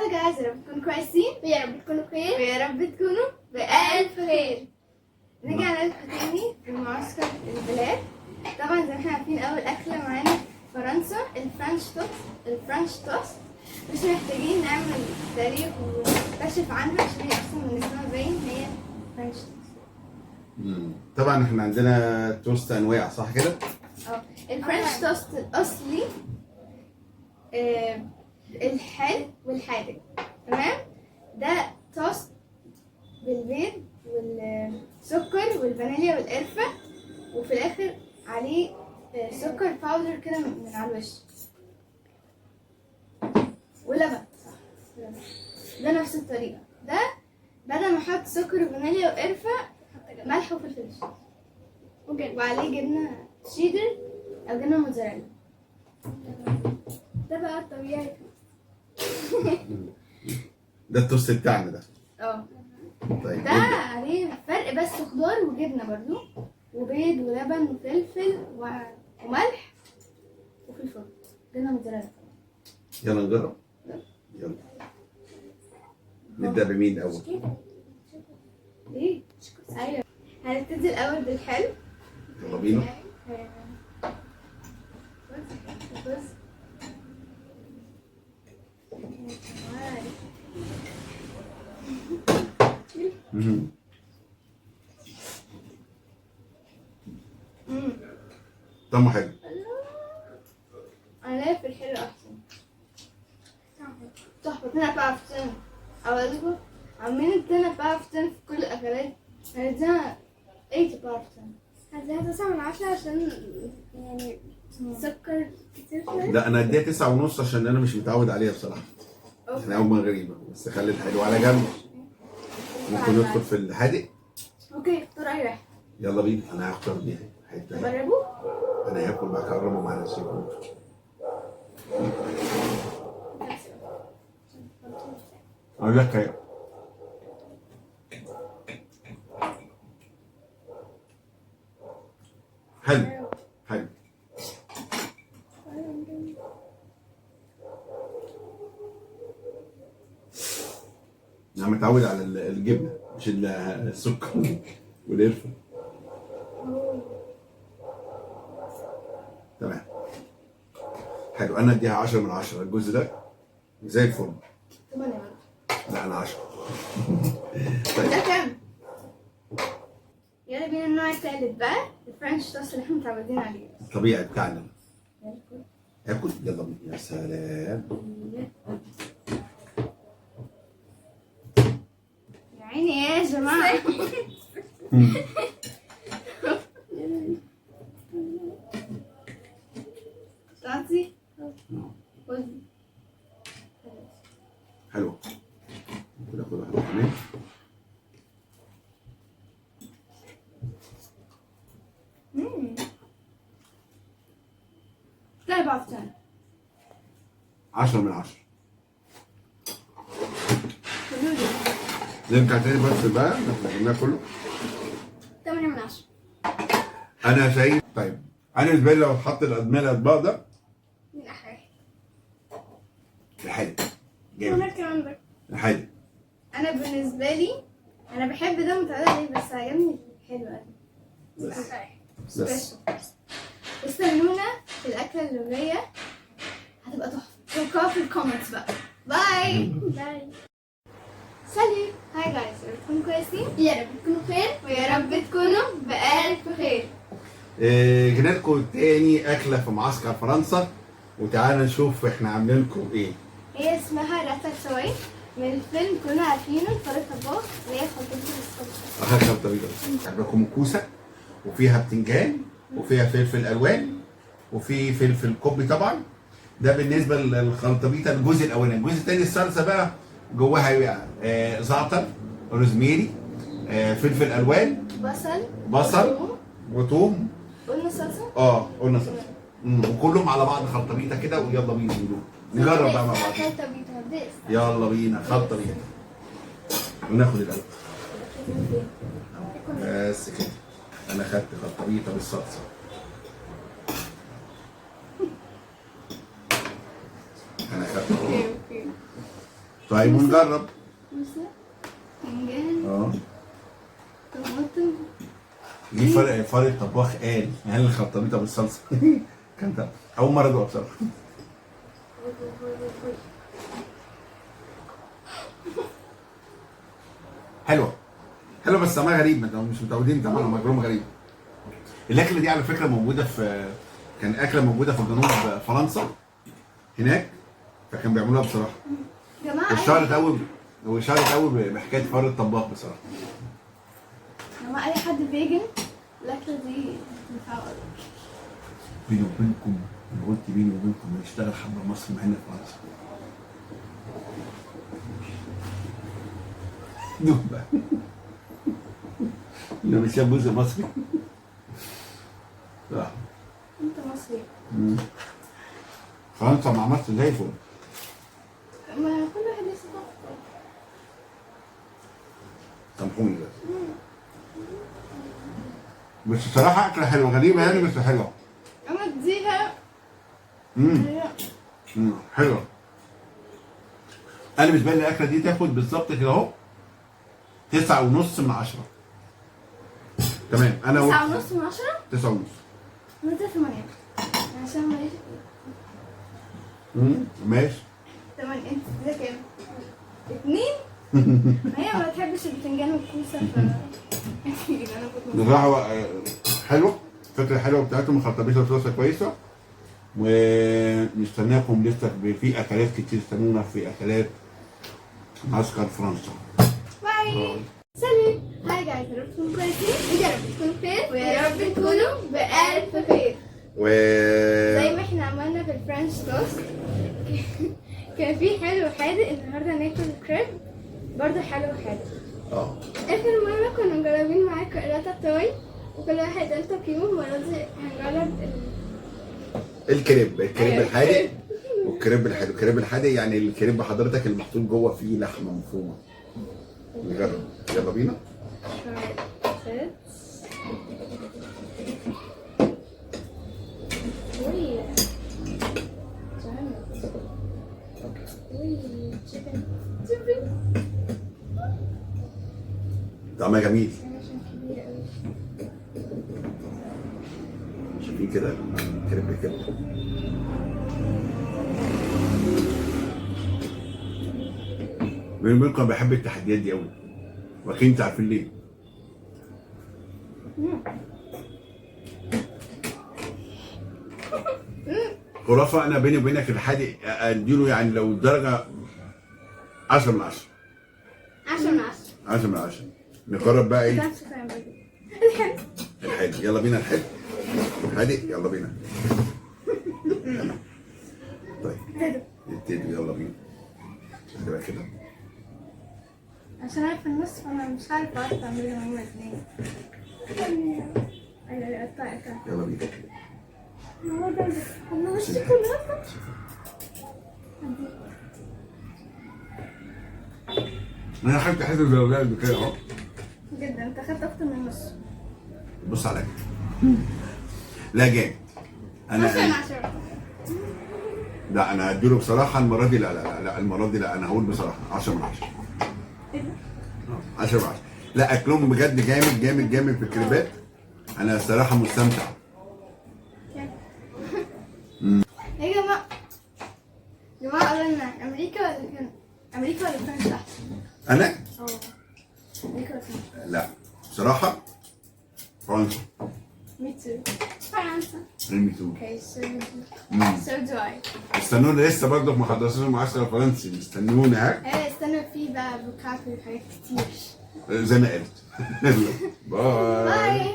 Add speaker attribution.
Speaker 1: هاي جايز، يا رب تكونوا كويسين
Speaker 2: ويا رب تكونوا بخير
Speaker 1: ويا رب تكونوا بألف خير. رجعنا لكم تاني في معسكر البلاد. طبعا زي ما احنا عارفين اول اكله معانا في فرنسا الفرنش توست. مش محتاجين نعمل تاريخ ونكتشف عنها عشان هي اصلا من اسمها باين هي فرنش توست.
Speaker 3: طبعا احنا عندنا توست انواع صح كده؟
Speaker 1: الفرنش توست الاصلي الحلو والحادق، تمام؟ ده توست بالبيض والسكر والفانيليا والقرفة، وفي الاخر عليه سكر باودر كده من على الوش ولبن. صح، لبن. ده نفس الطريقة. ده بدل ما احط سكر وفانيليا وقرفة ملح وفلفل اسود وعليه جبنة شيدر او جبنة موتزاريلا. ده بقى الطبيعي.
Speaker 3: ده التوست بتاعنا ده. طيب
Speaker 1: ده عليه فرق بس خضار وجبنه برضو وبيض ولبن وفلفل وملح وفي الفرن جبنه موتزاريلا.
Speaker 3: يلا نجرب. يلا نبدأ بمين الأول؟
Speaker 1: ايه؟ ايوه، هنبتدي الأول بالحلو.
Speaker 3: يلا بينا.
Speaker 1: بص
Speaker 3: طعمه حلو.
Speaker 1: انا في الحلو احسن. تحفه. انا بعرف اقول لكم عاملين التانة بعرف في كل الاكلات. هديها 8 بعرف. هديها 9 من 10 عشان يعني سكر كتير شويه.
Speaker 3: لا انا اديها 9.5 عشان انا مش متعود عليها بصراحه. احنا اول ما غريبه بس خلي الحلو على جنب. ممكن ندخل في الحادق.
Speaker 1: اوكي، اختار اي واحد.
Speaker 3: يلا بينا. انا هختار دي حته.
Speaker 1: جربوا.
Speaker 3: انا هاكل بقى اقربه مع نفسي. اقول لك ايه، حلو حلو. انا متعود على الجبنه مش السكر والقرفه. تمام حلو. انا اديها 10 من 10. الجزء ده زي الفل.
Speaker 1: 8.
Speaker 3: لا انا 10.
Speaker 1: طيب ده كام؟ يلا بينا النوع التالت بقى، الفرنش توست اللي احنا متعودين عليه.
Speaker 3: الطبيعي بتاعنا. اكل. يلا بينا. يا سلام.
Speaker 1: يا عيني يا جماعة. تعطي؟
Speaker 3: حلو. ممكن اخد واحدة كمان.
Speaker 1: لا بعرف تاني.
Speaker 3: 10 من 10. نرجع تاني بس بقى احنا قلنا كله.
Speaker 1: 8 من 10.
Speaker 3: انا شايف. طيب انا بالنسبه لي لو اتحط الادميه الاطباق ده
Speaker 1: مين احلى؟
Speaker 3: الحادق.
Speaker 1: وانا كمان ده.
Speaker 3: الحادق.
Speaker 1: انا بالنسبة لي انا بحب ده متعودة عليه بس عجبني الحلو قوي.
Speaker 3: بس
Speaker 1: استنونا في الأكلة اللي جاية هتبقى تحفة. توقعوا في الكومنتس بقى. باي باي. سالي. هاي جايز، يا رب تكونوا كويسين.
Speaker 2: يا رب تكونوا بخير
Speaker 1: ويا رب تكونوا بألف خير.
Speaker 3: جينا لكم تاني اكله في معسكر فرنسا. وتعالى نشوف احنا عاملين لكم ايه.
Speaker 1: هي اسمها راتاتوي من الفيلم كلنا عارفينه الفار الطباخ اللي هي خلطة الصلصة.
Speaker 3: اخر خلطه بيضاء. عندكم كوسه وفيها بتنجان وفيها فلفل الوان وفي فلفل كوبي طبعا. ده بالنسبه للخلطبيطه الجزء الاولاني. الجزء الثاني الصلصه بقى جواها زعتر روزميري فلفل الوان بصل وثوم.
Speaker 1: قلنا صلصه.
Speaker 3: قلنا صلصه. وكلهم على بعض خلطبيطه كده. ويلا بينا نجرب بقى مع بعض. يلا بينا خلطبيطه. وناخد الاول بس كده. انا خدت خلطبيطه بالصلصه. طيب ونجرب.
Speaker 1: باذنجان، طماطم.
Speaker 3: دي فرق الطباخ قال هل الخلطبيطه بالصلصه كانت اول مره ادوقها بصراحه. حلوه بس طعمها غريب، انتوا مش متعودين طبعا على مجروم غريب. الاكله دي على فكره موجوده في، كان اكله موجوده في جنوب فرنسا هناك، فكان بيعملوها بصراحه.
Speaker 1: يا جماعه
Speaker 3: واشتهرت قوي بحكايه فرق الطباخ بصراحه.
Speaker 1: لما اي حد فيجن الاكله دي تنفعه قوي.
Speaker 3: بيني وبينكم، انا قلت بيني وبينكم نشتغل حبه مصر معانا في فرنسا. دوب بقى لو مش جزء مصري. لا
Speaker 1: انت مصري.
Speaker 3: فرنسا مع مصر زي الفل.
Speaker 1: ما كل واحد ليه ثقافته.
Speaker 3: سامحوني بس بصراحه اكله حلوه غريبه يعني بس حلوه.
Speaker 1: اما اديها
Speaker 3: حلوه. انا بالنسبه لي الاكله دي تاخد بالظبط كده اهو 9.5 من 10. تمام. انا
Speaker 1: 9.5 من 10.
Speaker 3: 9.5.
Speaker 1: انا 8 عشان ماليش.
Speaker 3: ماشي.
Speaker 1: 8. انت ده كام؟ 2. هي ما بتحبش البتنجان والكوسه ف انا كنت
Speaker 3: بصراحه حلوه، فكره حلوه بتاعتهم، الخلطبيطه وصلصه كويسه، ونستناكم لسه في اكلات كتير. استنونا في اكلات معسكر فرنسا.
Speaker 1: باي. سلام. هاي جايز، يا رب تكونوا كويسين، يا رب تكونوا بخير، ويا رب تكونوا بألف خير. زي ما احنا عملنا في الفرنش توست كان في حلو وحادق. النهارده هناكل كريب برضه حلو وحادق. اخر مره كنا مجربين معاكم الراتاتوي، وكل واحد قال تقييمه. المره دي هنجرب
Speaker 3: الكريب الحادق والكريب الحادق يعني الكريب حضرتك المحطوط جوه فيه لحمه مفرومه. نجرب، يلا بينا. طعمها جميل. شايفين كده الكريب كده. بيني وبينكم انا بحب التحديات دي قوي، واكيد انتوا عارفين ليه. خرافه. انا بيني وبينك الحادق اديله يعني لو الدرجه 10 من 10.
Speaker 1: 10 من 10.
Speaker 3: 10 من 10. نقرب بقى ايه؟ الحادق. يلا بينا الحادق يلا بينا. طيب نبتدي، يلا بينا. كده كده
Speaker 1: عشان انا في النص فانا مش عارفه اعرف اعملهم هما الاثنين. ايوه قطعت.
Speaker 3: يلا بينا.
Speaker 1: هو ده انا مش كلها.
Speaker 3: انا حاجه حلوه زي الاولاد كده اهو.
Speaker 1: جدا. انت خدت اكتر من النص.
Speaker 3: بص عليا. لا جامد.
Speaker 1: 10 من 10.
Speaker 3: لا انا هديله بصراحه المره دي لا المره دي لا، انا هقول بصراحه 10 من 10. 10 من 10. لا اكلهم بجد جامد في الكريبات. انا الصراحه مستمتع.
Speaker 1: يا جماعه قولوا لنا امريكا ولا فرنسا احسن؟
Speaker 3: انا؟
Speaker 1: امريكا ولا فرنسا؟
Speaker 3: لا بصراحه فرنسا.
Speaker 1: مي تو. فرنسا.
Speaker 3: مي تو.
Speaker 1: اوكي سو دو اي.
Speaker 3: استنونا لسه برضه ما خلصناش المعسكر الفرنسي، استنونا.
Speaker 1: استنوا فيه بقى بوكاتو وحاجات كتير
Speaker 3: زي ما قلت. باي.